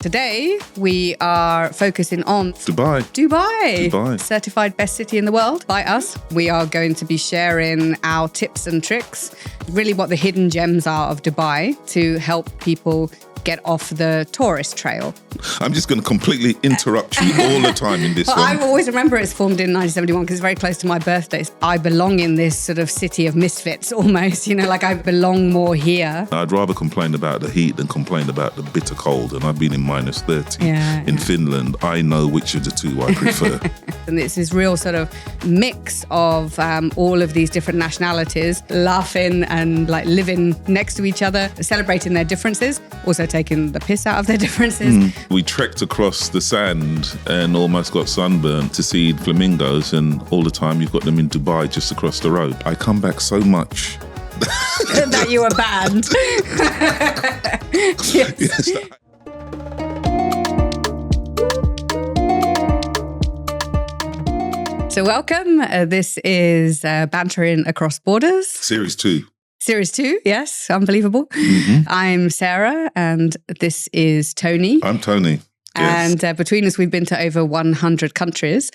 Today, we are focusing on Dubai. Certified best city in the world by us. We are going to be sharing our tips and tricks, really what the hidden gems are of Dubai to help people get off the tourist trail. I'm just going to completely interrupt you all the time in this one. I always remember it's formed in 1971 because it's very close to my birthday. I belong in this sort of city of misfits almost, like I belong more here. I'd rather complain about the heat than complain about the bitter cold. And I've been in minus 30 in Finland. I know which of the two I prefer. And it's this real sort of mix of all of these different nationalities laughing and like living next to each other, celebrating their differences, also taking the piss out of their differences. We trekked across the sand and almost got sunburned to see flamingos, and all the time you've got them in Dubai just across the road. I come back so much that you were banned. Yes. So welcome. This is Bantering Across Borders. Series 2. Series 2, yes, unbelievable. I'm Sarah, and this is Tony. I'm Tony. Yes. And between us, we've been to over 100 countries.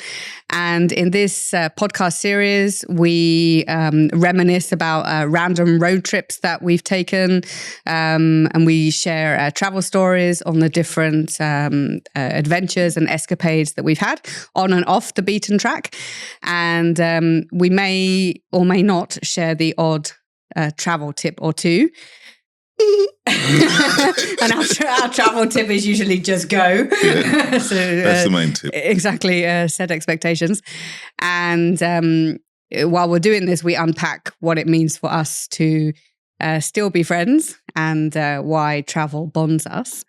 And in this podcast series, we reminisce about random road trips that we've taken. And we share travel stories on the different adventures and escapades that we've had on and off the beaten track. And we may or may not share the odd travel tip or two. And our travel tip is usually just go. Yeah, so, that's the main tip. Exactly, set expectations. And while we're doing this, we unpack what it means for us to still be friends and why travel bonds us.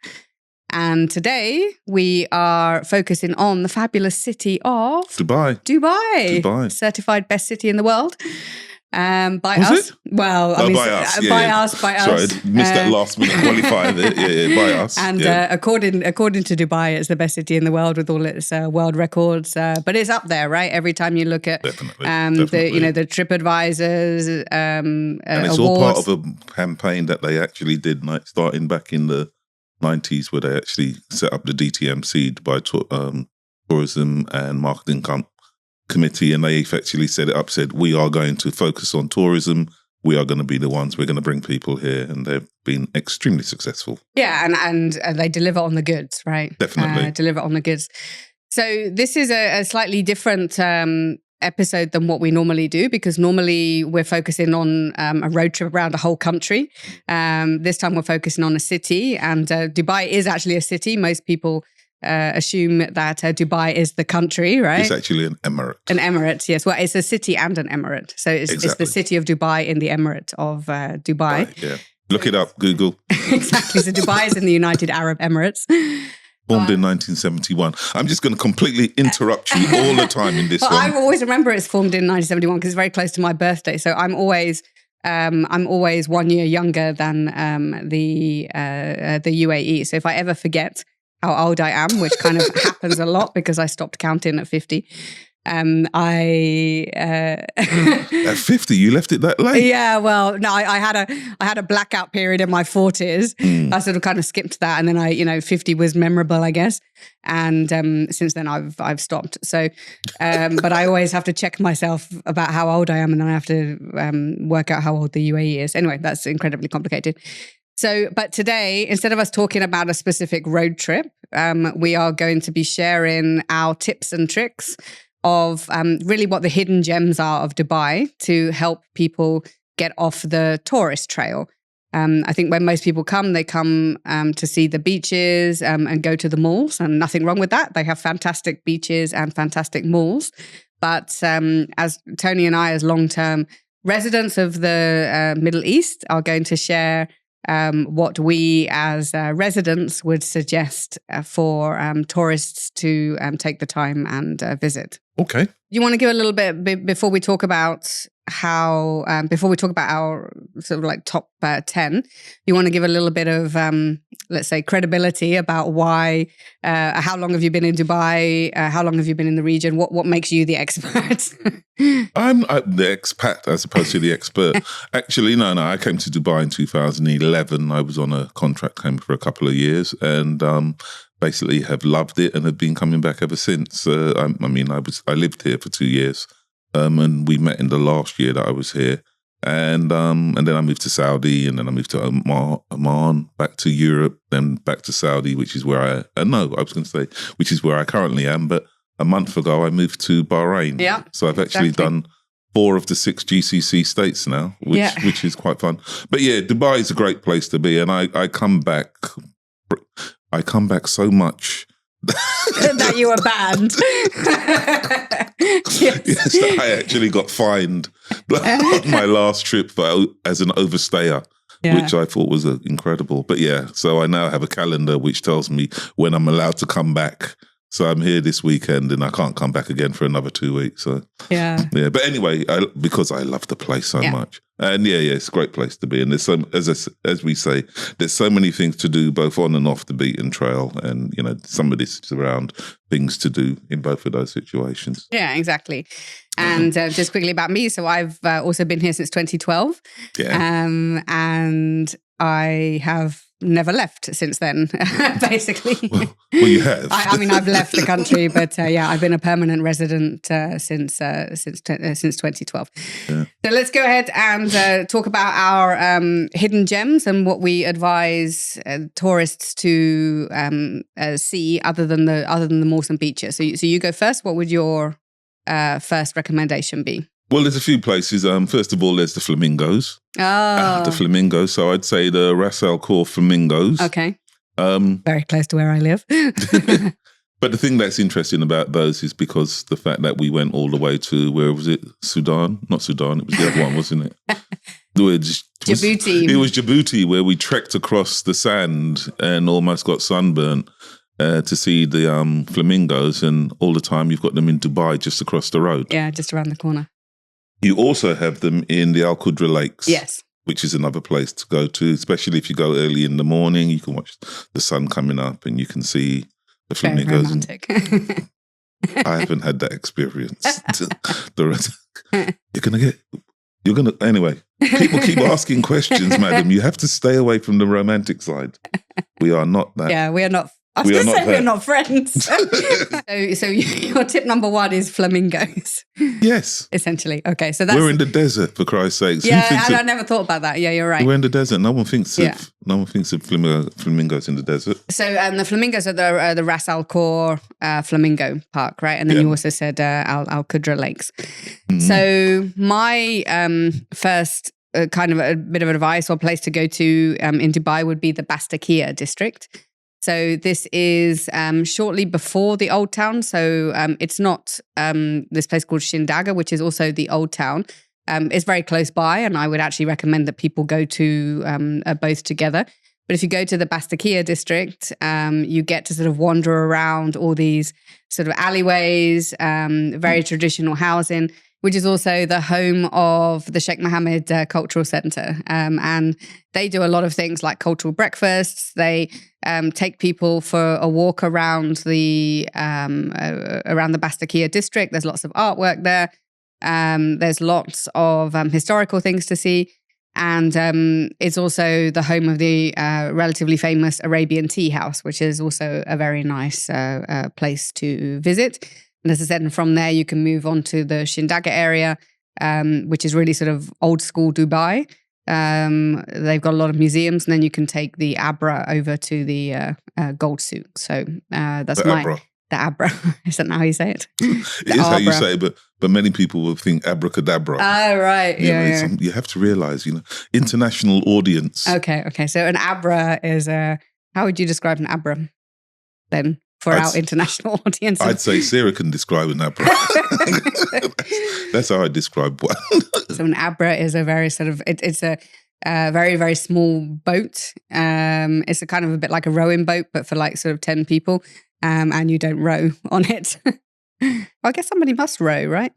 And today we are focusing on the fabulous city of Dubai. Certified best city in the world. By Was us. It? Well, by us. By us. Sorry, I missed that last minute qualifier there. Yeah, by us. And according to Dubai, it's the best city in the world with all its world records. But it's up there, right? Every time you look at definitely. the TripAdvisors and it's awards. all part of a campaign that they actually did, starting back in the 90s, where they actually set up the DTMC, Dubai Tourism and Marketing Committee, and they effectively set it up, said, we are going to focus on tourism. We are going to be the ones, we're going to bring people here. And they've been extremely successful. Yeah, and they deliver on the goods, right? Definitely. Deliver on the goods. So this is a slightly different episode than what we normally do, because normally we're focusing on a road trip around a whole country. This time we're focusing on a city, and Dubai is actually a city. Most people assume that Dubai is the country, right? It's actually an emirate. An emirate, yes. Well, it's a city and an emirate. So it's the city of Dubai in the emirate of Dubai. Right, yeah. Look it up, Google. Exactly. So Dubai is in the United Arab Emirates. Formed in 1971. I'm just going to completely interrupt you all the time in this one. I always remember it's formed in 1971 because it's very close to my birthday. So I'm always 1 year younger than the UAE. So if I ever forget how old I am, which kind of happens a lot because I stopped counting at 50. At 50, you left it that late? Yeah, well, no, I had a blackout period in my 40s. I sort of kind of skipped that, and then 50 was memorable, I guess. And since then, I've stopped. So, but I always have to check myself about how old I am, and then I have to work out how old the UAE is. Anyway, that's incredibly complicated. So, but today, instead of us talking about a specific road trip, we are going to be sharing our tips and tricks of really what the hidden gems are of Dubai to help people get off the tourist trail. I think when most people come, they come to see the beaches and go to the malls, and nothing wrong with that. They have fantastic beaches and fantastic malls. But as Tony and I, as long-term residents of the Middle East, are going to share what we as residents would suggest for tourists to take the time and visit. Okay. You want to give a little bit before we talk about before we talk about our sort of like top 10, you want to give a little bit of, let's say, credibility about why, how long have you been in Dubai? How long have you been in the region? What makes you the expert? I'm the expat as opposed to the expert. Actually, no, I came to Dubai in 2011. I was on a contract, came for a couple of years, and basically have loved it and have been coming back ever since. I lived here for 2 years, and we met in the last year that I was here. And then I moved to Saudi, and then I moved to Oman, back to Europe, then back to Saudi, which is where which is where I currently am. But a month ago, I moved to Bahrain. Yeah. So I've actually done 4 of the 6 GCC states now, which is quite fun. But yeah, Dubai is a great place to be, and I come back so much. That you were banned. Yes, I actually got fined on my last trip as an overstayer, which I thought was incredible. But yeah, so I now have a calendar which tells me when I'm allowed to come back. So I'm here this weekend, and I can't come back again for another 2 weeks. So yeah. But anyway, because I love the place so much, and it's a great place to be. And there's as we say, there's so many things to do both on and off the beaten trail, and some of this is around things to do in both of those situations. Yeah, exactly. And just quickly about me, so I've also been here since 2012, and I have never left since then, basically. Well, you have. I've left the country, but I've been a permanent resident since 2012. Yeah. So let's go ahead and talk about our hidden gems and what we advise tourists to see other than the malls and beaches. So you go first. What would your first recommendation be? Well, there's a few places. First of all, there's the Flamingos. The Flamingos. So I'd say the Ras Al Khor Flamingos. Okay. Very close to where I live. But the thing that's interesting about those is because the fact that we went all the way to, where was it? Sudan? Not Sudan. It was the other one, wasn't it? Djibouti. It was Djibouti, where we trekked across the sand and almost got sunburnt to see the flamingos. And all the time you've got them in Dubai, just across the road. Yeah, just around the corner. You also have them in the Qudra Lakes. Yes. Which is another place to go to, especially if you go early in the morning. You can watch the sun coming up and you can see the flamingos. Very romantic. I haven't had that experience. Anyway, people keep asking questions, madam. You have to stay away from the romantic side. We are not that. Yeah, we are not. I was going to say we're not friends. so your tip number 1 is flamingos. Yes. Essentially. Okay, so that's... We're in the desert, for Christ's sakes. Yeah, I never thought about that. Yeah, you're right. We're in the desert. No one thinks of flamingos in the desert. So the flamingos are the Ras Al Khor Flamingo Park, right? And then you also said Al Qudra Lakes. Mm-hmm. So my first kind of a bit of advice or place to go to in Dubai would be the Bastakiya district. So this is shortly before the Old Town. So it's not this place called Shindaga, which is also the Old Town. It's very close by, and I would actually recommend that people go to both together. But if you go to the Bastakiya district, you get to sort of wander around all these sort of alleyways, very traditional housing, which is also the home of the Sheikh Mohammed Cultural Centre. And they do a lot of things like cultural breakfasts. They take people for a walk around the Bastakiya district. There's lots of artwork there. There's lots of historical things to see. And it's also the home of the relatively famous Arabian Tea House, which is also a very nice place to visit. And as I said, and from there you can move on to the Shindaga area, which is really sort of old school Dubai. They've got a lot of museums, and then you can take the Abra over to the gold souk. So that's the Abra. Is that how you say it? It is how you say it, but many people will think abracadabra. Oh, right. Yeah. You have to realize, international audience. Okay. So an Abra is how would you describe an Abra then? For our international audience. I'd say Sarah can describe an Abra. That's how I describe one. So an Abra is a very sort of, it's a very, very small boat. It's a kind of a bit like a rowing boat, but for like sort of 10 people. And you don't row on it. Well, I guess somebody must row, right?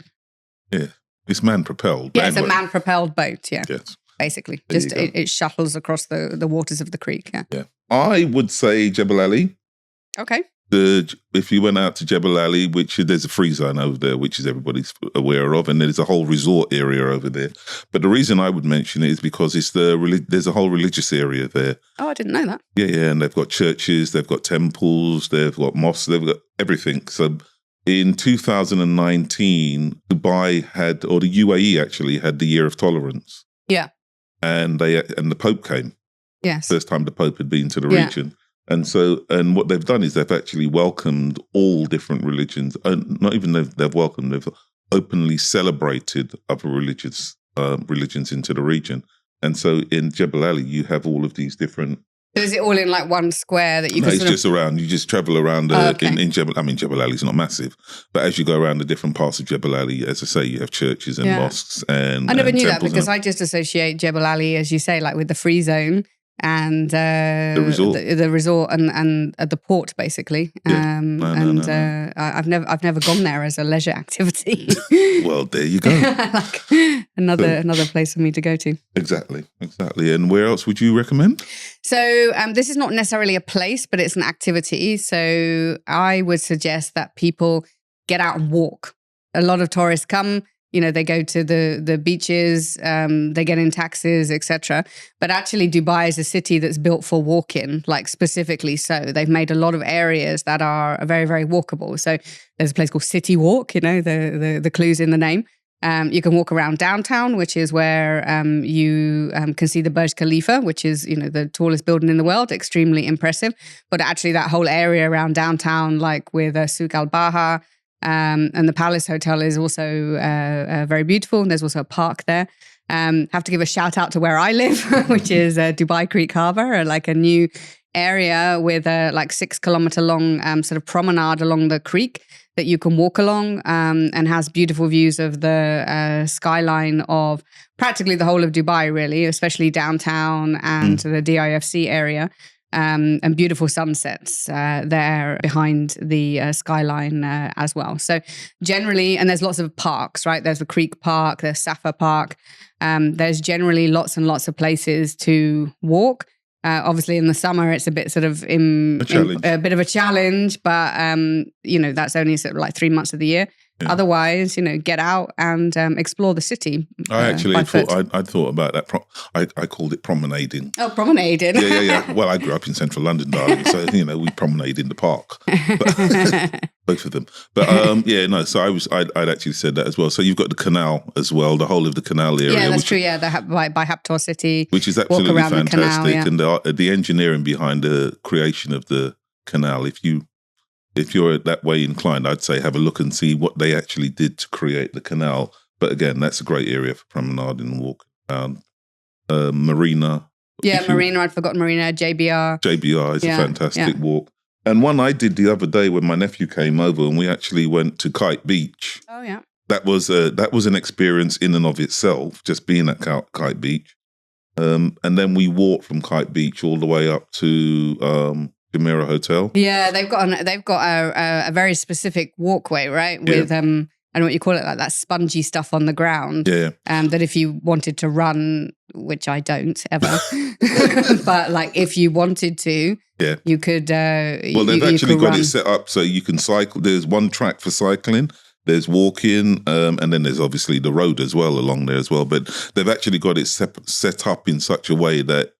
Yeah. It's man-propelled. Yeah, it's a man-propelled boat, yeah. Yes. Basically. Just it shuttles across the waters of the creek, yeah. Yeah. I would say Jebel Ali. Okay. if you went out to Jebel Ali, which there's a free zone over there, which is everybody's aware of, and there's a whole resort area over there. But the reason I would mention it is because there's a whole religious area there. Oh, I didn't know that. Yeah, and they've got churches, they've got temples, they've got mosques, they've got everything. So in 2019, Dubai had, or the UAE actually had the Year of Tolerance. Yeah. And the Pope came. Yes. First time the Pope had been to the region. And what they've done is they've actually welcomed all different religions. Not even they've welcomed, they've openly celebrated other religions into the region. And so in Jebel Ali, you have all of these different. So is it all in like one square that you can? No, it's just around. You just travel around in Jebel. I mean, Jebel Ali is not massive, but as you go around the different parts of Jebel Ali, as I say, you have churches and mosques and. I never knew that temples because I just associate Jebel Ali, as you say, like with the free zone and the resort and the port, basically. No. I've never gone there as a leisure activity. Well, there you go. Like another place for me to go to. Exactly. And where else would you recommend? So this is not necessarily a place, but it's an activity. So I would suggest that people get out and walk. A lot of tourists come. They go to the beaches, they get in taxis, etc. But actually, Dubai is a city that's built for walking, like specifically so. They've made a lot of areas that are very, very walkable. So there's a place called City Walk, the clue's in the name. You can walk around downtown, which is where you can see the Burj Khalifa, which is, the tallest building in the world, extremely impressive. But actually that whole area around downtown, like with Souk al-Baha, and the Palace Hotel is also very beautiful. And there's also a park there. Have to give a shout out to where I live, which is Dubai Creek Harbour, like a new area with a 6 kilometre long sort of promenade along the creek that you can walk along and has beautiful views of the skyline of practically the whole of Dubai, really, especially downtown and the DIFC area. And beautiful sunsets there behind the skyline as well. So generally, and there's lots of parks, right? There's the Creek Park, there's Safa Park. There's generally lots and lots of places to walk. Obviously, in the summer, it's a bit sort of a bit of a challenge, but that's only sort of like 3 months of the year. Yeah. Otherwise, get out and explore the city. I actually thought I thought about that. I called it promenading. Oh, promenading. Yeah. Well, I grew up in central London, darling, so we promenade in the park. Both of them. But So I'd actually said that as well. So you've got the canal as well, the whole of the canal area. Yeah, that's true. Yeah, by Haptor City, which is absolutely fantastic, canal, yeah. And the engineering behind the creation of the canal. If you're that way inclined, I'd say have a look and see what they actually did to create the canal. But again, that's a great area for promenading and walking around. Marina. Yeah, Marina. I'd forgotten Marina. JBR. JBR is a fantastic walk. And one I did the other day when my nephew came over and we actually went to Kite Beach. Oh, yeah. That was an experience in and of itself, just being at Kite Beach. And then we walked from Kite Beach all the way up to Jumeirah Hotel. Yeah, they've got a very specific walkway, right? With I don't know what you call it, like that spongy stuff on the ground. Yeah. That if you wanted to run, which I don't ever, but like if you wanted to, you could. Well, they've actually got it set up so you can cycle. There's one track for cycling. There's walking, and then there's obviously the road as well along there as well. But they've actually got it set up in such a way that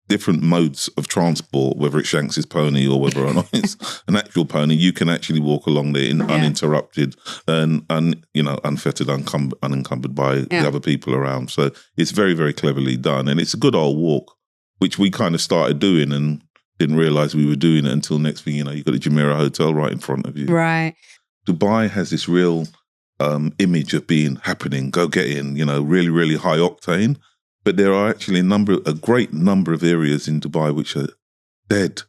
different modes of transport, whether it's Shanks's pony or whether or not it's an actual pony, you can actually walk along there uninterrupted and unfettered, unencumbered by the other people around. So it's very, very cleverly done. And it's a good old walk, which we kind of started doing and didn't realise we were doing it until next thing you know, you've got the Jumeirah Hotel right in front of you. Right. Dubai has this real image of being happening, go get in, really, really high octane. But there are actually a great number of areas in Dubai which are dead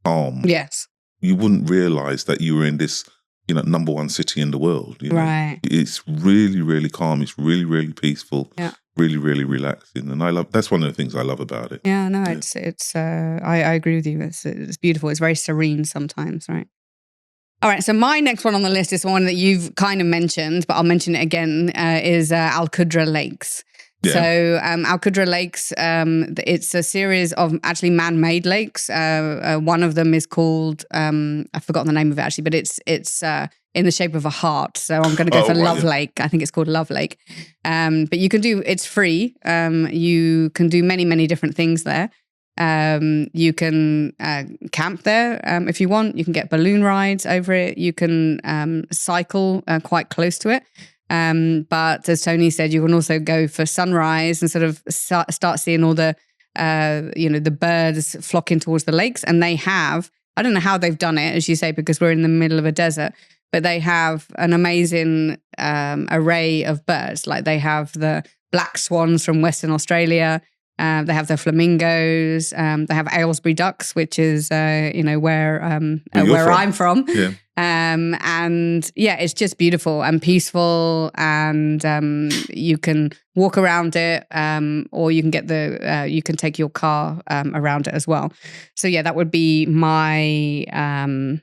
calm. Yes. You wouldn't realise that you were in this, number one city in the world. Right. It's really, really calm. It's really, really peaceful. Yeah. Really, really relaxing. And that's one of the things I love about it. Yeah, no, it's I agree with you. It's beautiful. It's very serene sometimes, right? All right, so my next one on the list is one that you've kind of mentioned, but I'll mention it again, is Al Qudra Lakes. Yeah. So Al Qudra Lakes, it's a series of actually man-made lakes. One of them is called, I've forgotten the name of it actually, but it's in the shape of a heart. So I'm going to go for Love Lake. I think it's called Love Lake. But you can it's free. You can do many, many different things there. You can camp there if you want. You can get balloon rides over it. You can cycle quite close to it. But as Tony said, you can also go for sunrise and sort of start seeing all the, the birds flocking towards the lakes. And they have, I don't know how they've done it, as you say, because we're in the middle of a desert, but they have an amazing array of birds. Like they have the black swans from Western Australia. They have the flamingos. They have Aylesbury ducks, which is, where I'm from. Yeah. And yeah, it's just beautiful and peaceful, and you can walk around it, or you can you can take your car around it as well. So yeah, that would be mine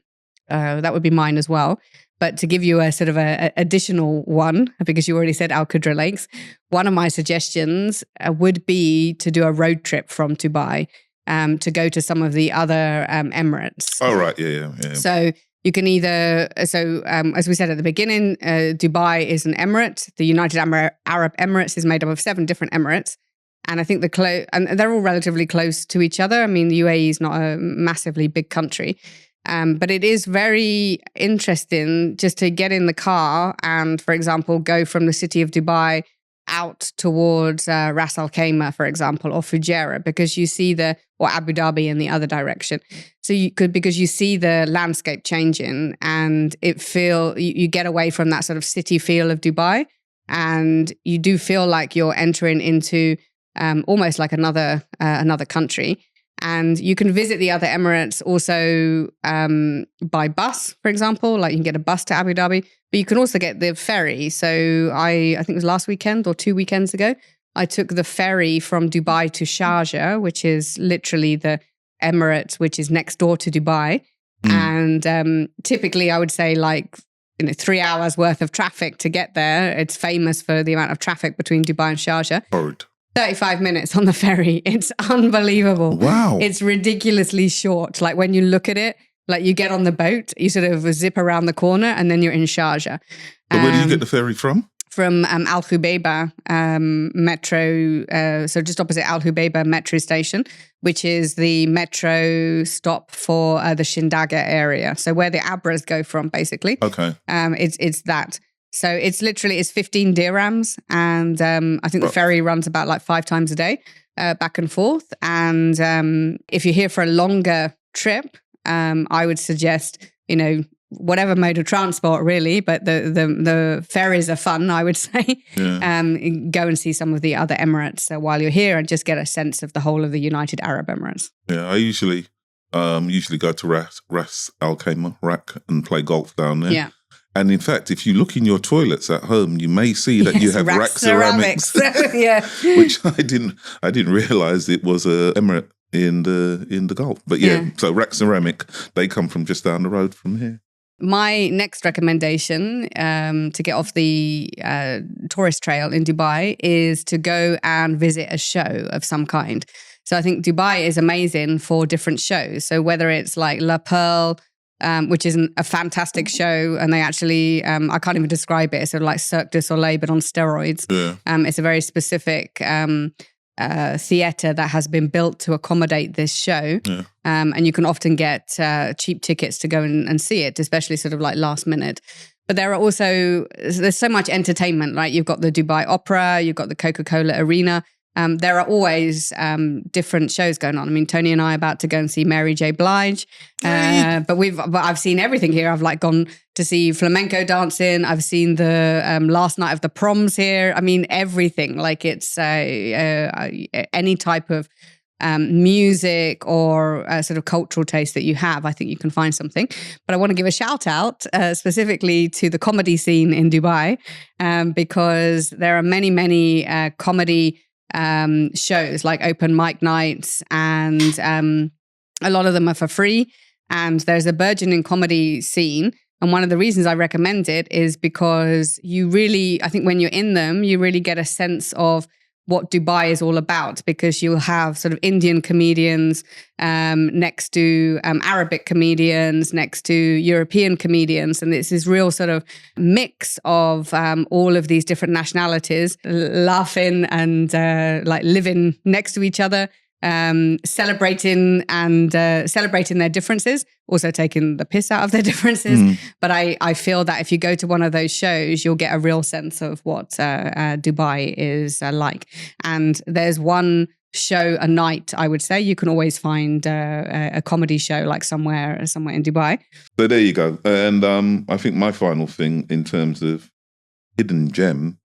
as well. But to give you a sort of a additional one, because you already said Al Qudra Lakes, one of my suggestions would be to do a road trip from Dubai to go to some of the other Emirates. Oh, right. Yeah. So you can either, as we said at the beginning, Dubai is an emirate. The United Arab Emirates is made up of 7 different emirates. And I think and they're all relatively close to each other. I mean, the UAE is not a massively big country. But it is very interesting just to get in the car and, for example, go from the city of Dubai out towards Ras Al Khaimah, for example, or Fujairah, because you see or Abu Dhabi in the other direction. So because you see the landscape changing, and you get away from that sort of city feel of Dubai, and you do feel like you're entering into almost like another country. And you can visit the other Emirates also by bus, for example. Like you can get a bus to Abu Dhabi, but you can also get the ferry. So I think it was last weekend or 2 weekends ago, I took the ferry from Dubai to Sharjah, which is literally the Emirates, which is next door to Dubai. And typically I would say 3 hours worth of traffic to get there. It's famous for the amount of traffic between Dubai and Sharjah. Horrid. 35 minutes on the ferry. It's unbelievable. Wow. It's ridiculously short. Like when you look at it, like you get on the boat, you sort of zip around the corner and then you're in Sharjah. But where do you get the ferry from? From Al Hubeiba metro, so just opposite Al Hubeiba metro station, which is the metro stop for the Shindaga area. So where the Abras go from, basically. Okay. It's that. So it's 15 dirhams, and I think the ferry runs about 5 times a day, back and forth. And if you're here for a longer trip, I would suggest, whatever mode of transport really, but the ferries are fun, I would say. Yeah. Go and see some of the other Emirates while you're here, and just get a sense of the whole of the United Arab Emirates. Yeah, I usually go to Ras Al Khaimah, and play golf down there. Yeah. And in fact, if you look in your toilets at home, you may see that you have rack ceramics. Yeah. Which I didn't realize it was a Emirate in the Gulf. But yeah, so rack ceramic, they come from just down the road from here. My next recommendation to get off the tourist trail in Dubai is to go and visit a show of some kind. So I think Dubai is amazing for different shows. So whether it's like La Pearl, which is a fantastic show, and they actually, I can't even describe it. It's sort of like Cirque du Soleil, but on steroids. Yeah. It's a very specific theatre that has been built to accommodate this show. Yeah. And you can often get cheap tickets to go and see it, especially sort of like last minute. But there's so much entertainment. Like you've got the Dubai Opera, you've got the Coca-Cola Arena. There are always different shows going on. I mean, Tony and I are about to go and see Mary J. Blige, but I've seen everything here. I've gone to see flamenco dancing. I've seen the last night of the proms here. I mean, everything. Like it's any type of music or sort of cultural taste that you have. I think you can find something. But I want to give a shout out specifically to the comedy scene in Dubai, because there are many, many comedy shows like open mic nights, and a lot of them are for free, and there's a burgeoning comedy scene. And one of the reasons I recommend it is because I think when you're in them, you really get a sense of what Dubai is all about, because you'll have sort of Indian comedians next to Arabic comedians, next to European comedians. And it's this real sort of mix of all of these different nationalities laughing and like living next to each other, celebrating their differences, also taking the piss out of their differences. But I feel that if you go to one of those shows, you'll get a real sense of what Dubai is like. And there's one show a night, I would say. You can always find a comedy show like somewhere in Dubai. So there you go. And I think my final thing in terms of hidden gem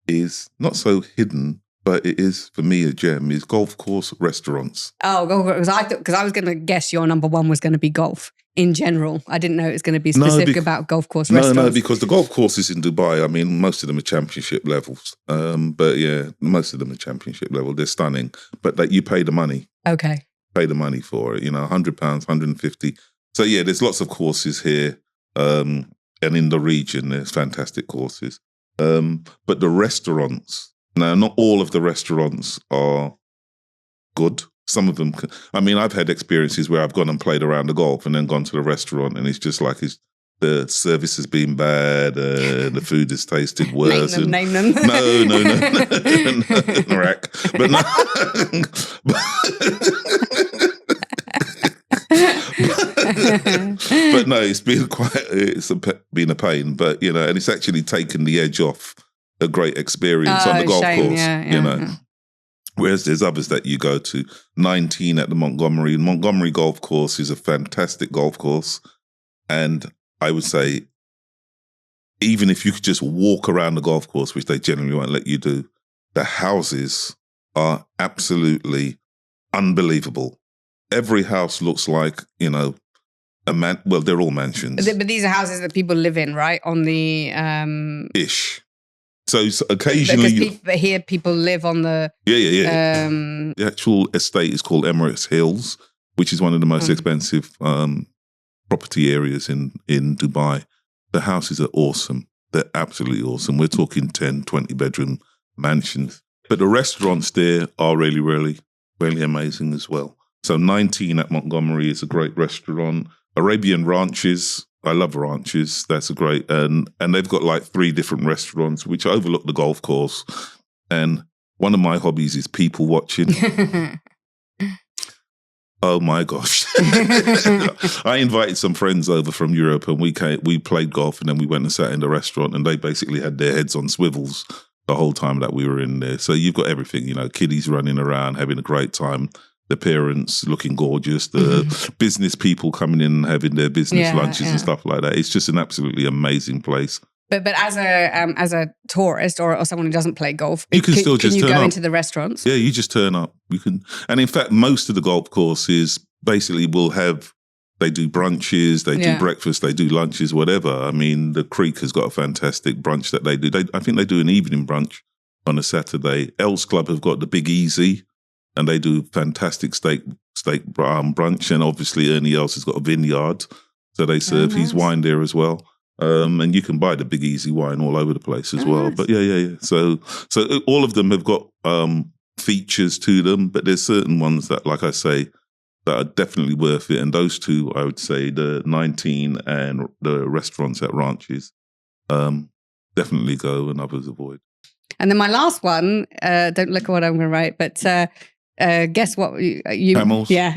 is not so hidden, but it is, for me, a gem, is golf course restaurants. Oh, because I was going to guess your number one was going to be golf in general. I didn't know it was going to be specific about golf course restaurants. No, because the golf courses in Dubai, I mean, most of them are championship levels. But yeah, most of them are championship level. They're stunning. But that you pay the money. Okay. Pay the money for it, £100, 150. So yeah, there's lots of courses here. And in the region, there's fantastic courses. But the restaurants, now, not all of the restaurants are good. Some of them, I've had experiences where I've gone and played around the golf and then gone to the restaurant and it's just like the service has been bad, the food has tasted worse. Name them. No, rack. But no. But no, it's been a pain. But, and it's actually taken the edge off a great experience on the golf course, Yeah. Whereas there's others that you go to. 19 at the Montgomery golf course is a fantastic golf course. And I would say, even if you could just walk around the golf course, which they generally won't let you do, the houses are absolutely unbelievable. Every house looks like, well, they're all mansions. But these are houses that people live in, right? On the... Ish. So occasionally... Because people live on the... Yeah. The actual estate is called Emirates Hills, which is one of the most expensive property areas in Dubai. The houses are awesome. They're absolutely awesome. We're talking 10, 20 bedroom mansions. But the restaurants there are really, really, really amazing as well. So 19 at Montgomery is a great restaurant. Arabian Ranches... I love Ranches. That's a great, and they've got like 3 different restaurants which overlook the golf course. And one of my hobbies is people watching. Oh my gosh! I invited some friends over from Europe, and we played golf, and then we went and sat in the restaurant, and they basically had their heads on swivels the whole time that we were in there. So you've got everything, kiddies running around, having a great time. The parents looking gorgeous, the business people coming in and having their business lunches and stuff like that. It's just an absolutely amazing place. But as a tourist or someone who doesn't play golf, you can still just turn up. Can you go into the restaurants? Yeah, you just turn up. You can, and in fact, most of the golf courses basically they do brunches, they do breakfast, they do lunches, whatever. I mean, the Creek has got a fantastic brunch that they do. I think they do an evening brunch on a Saturday. Els Club have got the Big Easy. And they do fantastic steak brunch. And obviously Ernie Els has got a vineyard. So they serve his wine there as well. And you can buy the Big Easy wine all over the place as well. Nice. But yeah. So all of them have got features to them. But there's certain ones that, like I say, that are definitely worth it. And those two, I would say, the 19 and the restaurants at Ranches, definitely go and others avoid. And then my last one, don't look at what I'm going to write, but... guess what you Camels. Yeah.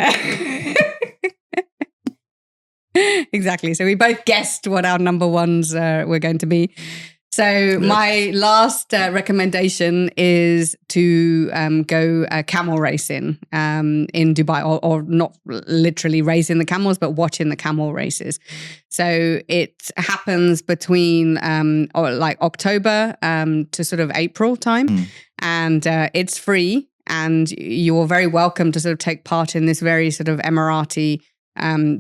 Exactly. So we both guessed what our number ones were going to be. So my last recommendation is to go camel racing in Dubai, or not literally racing the camels, but watching the camel races. So it happens between October to sort of April time, and it's free. And you're very welcome to sort of take part in this very sort of Emirati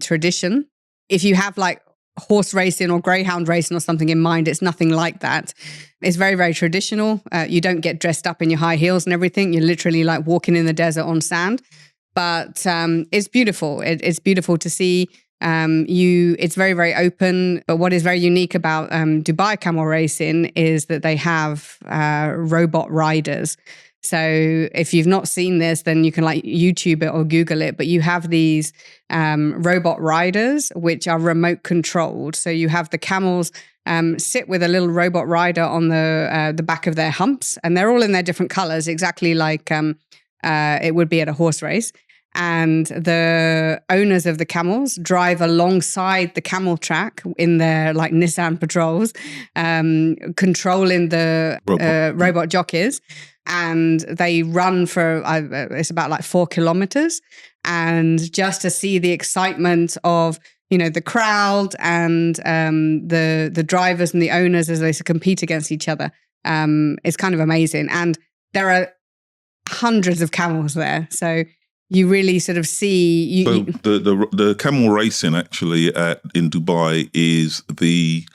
tradition. If you have like horse racing or greyhound racing or something in mind, it's nothing like that. It's very, very traditional. You don't get dressed up in your high heels and everything. You're literally like walking in the desert on sand. But it's beautiful. It's beautiful to see. It's very, very open. But what is very unique about Dubai camel racing is that they have robot riders. So if you've not seen this, then you can like YouTube it or Google it. But you have these robot riders, which are remote controlled. So you have the camels sit with a little robot rider on the back of their humps, and they're all in their different colors, exactly like it would be at a horse race. And the owners of the camels drive alongside the camel track in their like Nissan patrols, controlling the robot jockeys. And they run for, it's about like 4 kilometers. And just to see the excitement of, the crowd and the drivers and the owners as they compete against each other, is kind of amazing. And there are hundreds of camels there. So you really sort of see... the camel racing actually in Dubai is the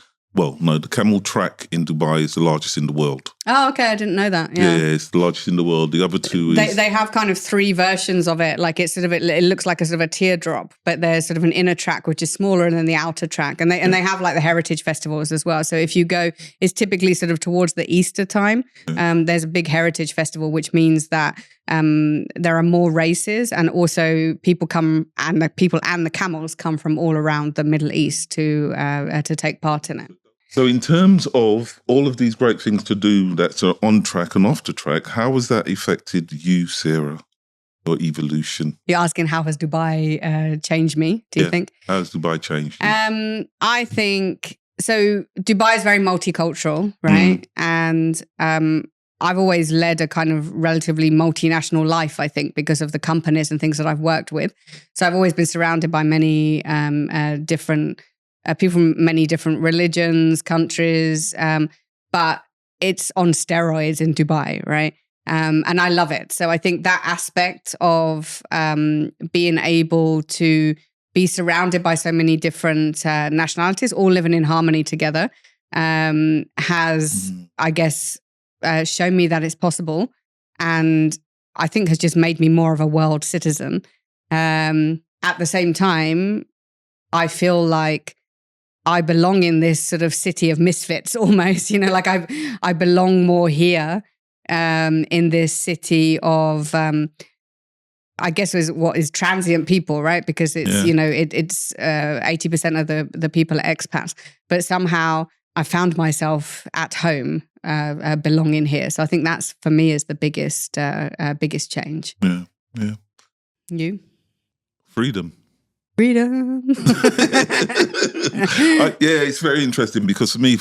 camel track in Dubai is the largest in the world. Oh, okay. I didn't know that. Yeah, it's the largest in the world. The other two is... They have kind of 3 versions of it. Like it's sort of, it looks like a sort of a teardrop, but there's sort of an inner track, which is smaller, and then the outer track. And they have like the heritage festivals as well. So if you go, it's typically sort of towards the Easter time. There's a big heritage festival, which means that there are more races, and also people come, and the camels come from all around the Middle East to take part in it. So in terms of all of these great things to do that's on track and off the track, how has that affected you, Sarah, your evolution? You're asking how has Dubai changed me, do you think? How has Dubai changed you? I think, so Dubai is very multicultural, right? And I've always led a kind of relatively multinational life, I think, because of the companies and things that I've worked with. So I've always been surrounded by many different people from many different religions, countries, but it's on steroids in Dubai, right? And I love it. So I think that aspect of being able to be surrounded by so many different nationalities, all living in harmony together, has, I guess, shown me that it's possible. And I think has just made me more of a world citizen. At the same time, I feel like I belong in this sort of city of misfits almost, like I belong more here in this city of, I guess what is transient people, right? Because it's, it's 80% of the people are expats, but somehow I found myself at home belonging here. So I think that's, for me, is the biggest change. Yeah. You? Freedom. It's very interesting because for me,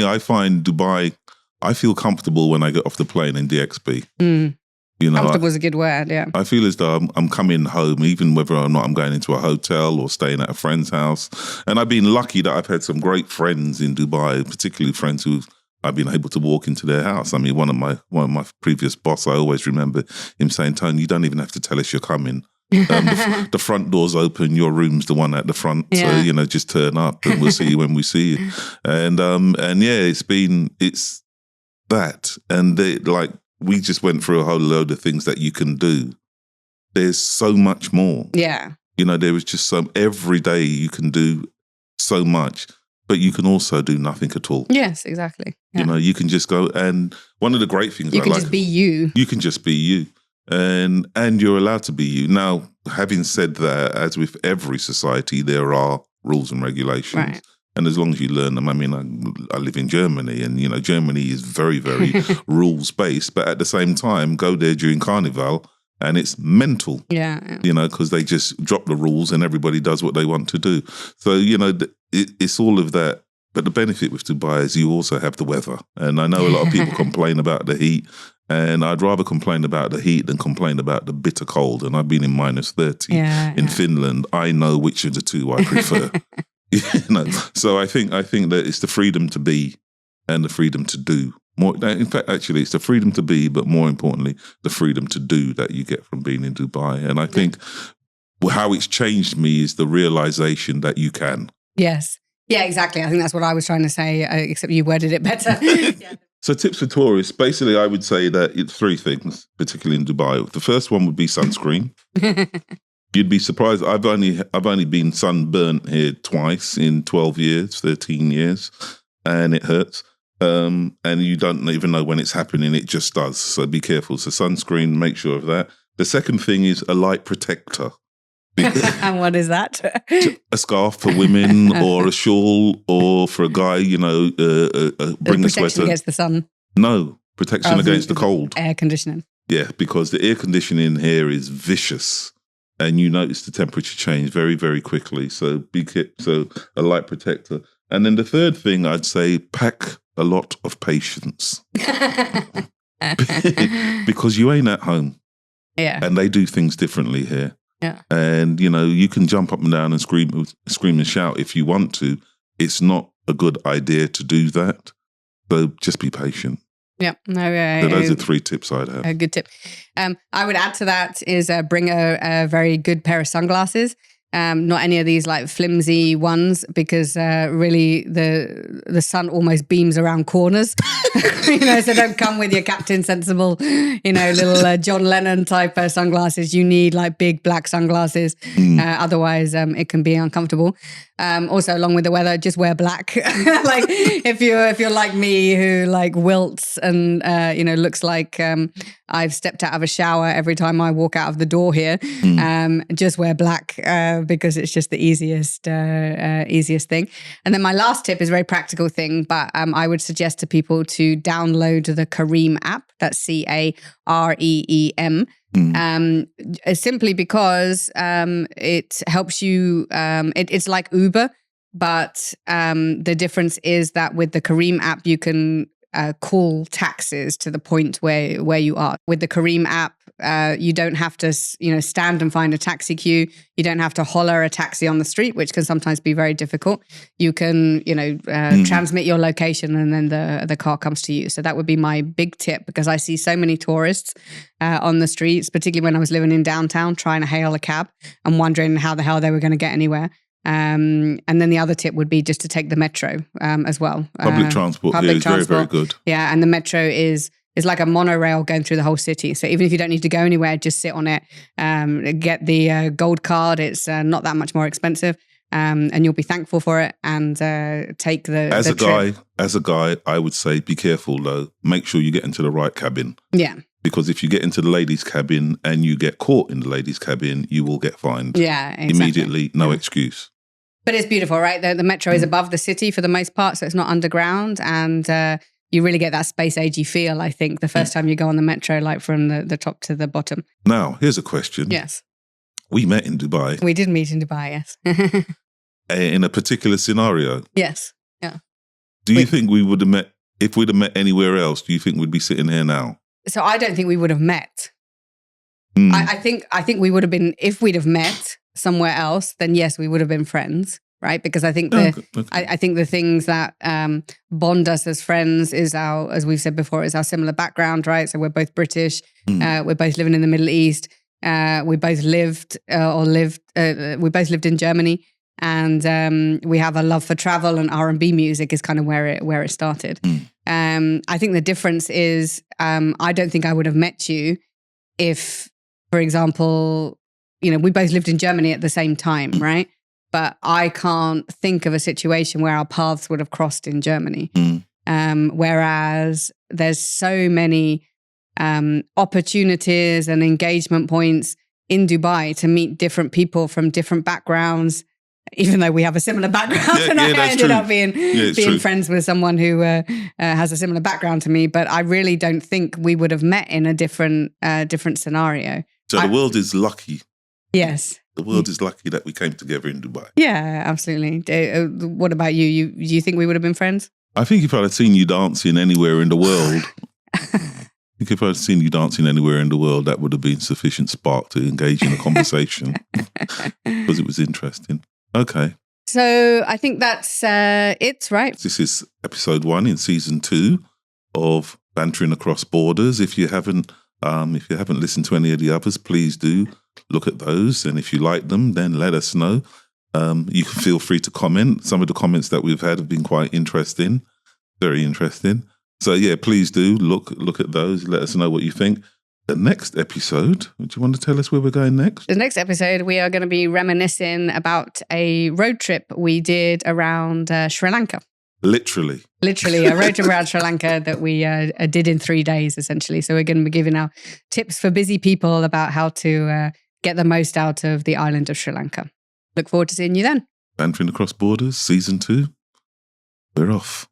I find Dubai, I feel comfortable when I get off the plane in DXB. Comfortable is a good word, yeah. I feel as though I'm coming home, even whether or not I'm going into a hotel or staying at a friend's house. And I've been lucky that I've had some great friends in Dubai, particularly friends who I've been able to walk into their house. I mean, one of my previous boss, I always remember him saying, "Tony, you don't even have to tell us you're coming. The front door's open, your room's the one at the front. Yeah. So, just turn up and we'll see you when we see you." And it's that. And we just went through a whole load of things that you can do. There's so much more. Yeah. There was just every day you can do so much, but you can also do nothing at all. Yes, exactly. Yeah. You can just go, and one of the great things you can just be you. You can just be you. And you're allowed to be you. Now, having said that, as with every society, there are rules and regulations. Right. And as long as you learn them, I mean, I live in Germany, and, Germany is very, very rules-based. But at the same time, go there during Carnival, and it's mental. Yeah. Because they just drop the rules and everybody does what they want to do. So, it's all of that. But the benefit with Dubai is you also have the weather. And I know a lot of people complain about the heat. And I'd rather complain about the heat than complain about the bitter cold. And I've been in -30 in Finland. I know which of the two I prefer. So I think that it's the freedom to be and the freedom to do. More, in fact, actually, it's the freedom to be, but more importantly, the freedom to do that you get from being in Dubai. And I think how it's changed me is the realization that you can. Yes. Yeah, exactly. I think that's what I was trying to say, except you worded it better. Yeah. So tips for tourists, basically I would say that it's 3 things, particularly in Dubai. The first one would be sunscreen. You'd be surprised. I've only been sunburnt here twice in 12 years, 13 years, and it hurts. and you don't even know when it's happening. It just does. So be careful. So sunscreen, make sure of that. The second thing is a light protector. And what is that? A scarf for women, or a shawl, or for a guy, bring a sweater. Protection against the sun. No, protection against the cold. Air conditioning. Yeah, because the air conditioning here is vicious, and you notice the temperature change very, very quickly. So so a light protector. And then the third thing, I'd say, pack a lot of patience. Because you ain't at home. Yeah. And they do things differently here. Yeah. And, you can jump up and down and scream and shout if you want to. It's not a good idea to do that. So just be patient. Yeah. No, so those are 3 tips I'd have. A good tip. I would add to that is bring a very good pair of sunglasses. Not any of these like flimsy ones, because really the sun almost beams around corners. So don't come with your Captain Sensible, little John Lennon type sunglasses. You need like big black sunglasses. Otherwise, it can be uncomfortable. Also, along with the weather, just wear black. Like if you're like me, who like wilts and looks like I've stepped out of a shower every time I walk out of the door here. Just wear black because it's just the easiest thing. And then my last tip is a very practical thing, but I would suggest to people to download the Careem app. That's CAREEM. Simply because it helps you. It's like Uber, but the difference is that with the Careem app, you can call taxis to the point where you are. With the Careem app, you don't have to stand and find a taxi queue. You don't have to holler a taxi on the street, which can sometimes be very difficult. You can transmit your location, and then the car comes to you. So that would be my big tip, because I see so many tourists on the streets, particularly when I was living in downtown, trying to hail a cab and wondering how the hell they were going to get anywhere. And then the other tip would be just to take the metro as well. Public transport here is very, very good. Yeah, and the metro is like a monorail going through the whole city. So even if you don't need to go anywhere, just sit on it, get the gold card. It's not that much more expensive, and you'll be thankful for it. And take the trip. As a guy, I would say be careful though. Make sure you get into the right cabin. Yeah. Because if you get into the ladies' cabin and you get caught in the ladies' cabin, you will get fined. Yeah, exactly. Immediately, no excuse. But it's beautiful, right? The metro is above the city for the most part, so it's not underground. And you really get that space-agey feel, I think, the first time you go on the metro, like from the top to the bottom. Now, here's a question. Yes. We met in Dubai. We did meet in Dubai, yes. In a particular scenario. Yes, yeah. Do you think we would have met, if we'd have met anywhere else, do you think we'd be sitting here now? So I don't think we would have met. I think we would have been, if we'd have met somewhere else, then yes, we would have been friends, right? Because I think I think the things that bond us as friends is as we've said before, is our similar background, right? So we're both British, we're both living in the Middle East, we both lived in Germany, and we have a love for travel, and R&B music is kind of where it started. I think the difference is I don't think I would have met you if, for example, we both lived in Germany at the same time, right? But I can't think of a situation where our paths would have crossed in Germany. Whereas there's so many opportunities and engagement points in Dubai to meet different people from different backgrounds, even though we have a similar background. And I ended up being friends with someone who has a similar background to me. But I really don't think we would have met in a different scenario. So the world is lucky. Yes. The world is lucky that we came together in Dubai. Yeah, absolutely. What about you? Do you think we would have been friends? I think if I'd have seen you dancing anywhere in the world, that would have been sufficient spark to engage in a conversation because it was interesting. Okay. So I think that's it, right? This is episode 1 in season 2 of Bantering Across Borders. If you haven't listened to any of the others, please do look at those. And if you like them, then let us know. You can feel free to comment. Some of the comments that we've had have been quite interesting, very interesting. So yeah, please do look at those. Let us know what you think. The next episode, do you want to tell us where we're going next? The next episode, we are going to be reminiscing about a road trip we did around Sri Lanka. Literally. Literally, a road trip around Sri Lanka that we did in 3 days, essentially. So we're going to be giving our tips for busy people about how to get the most out of the island of Sri Lanka. Look forward to seeing you then. Bantering Across Borders, Season 2. We're off.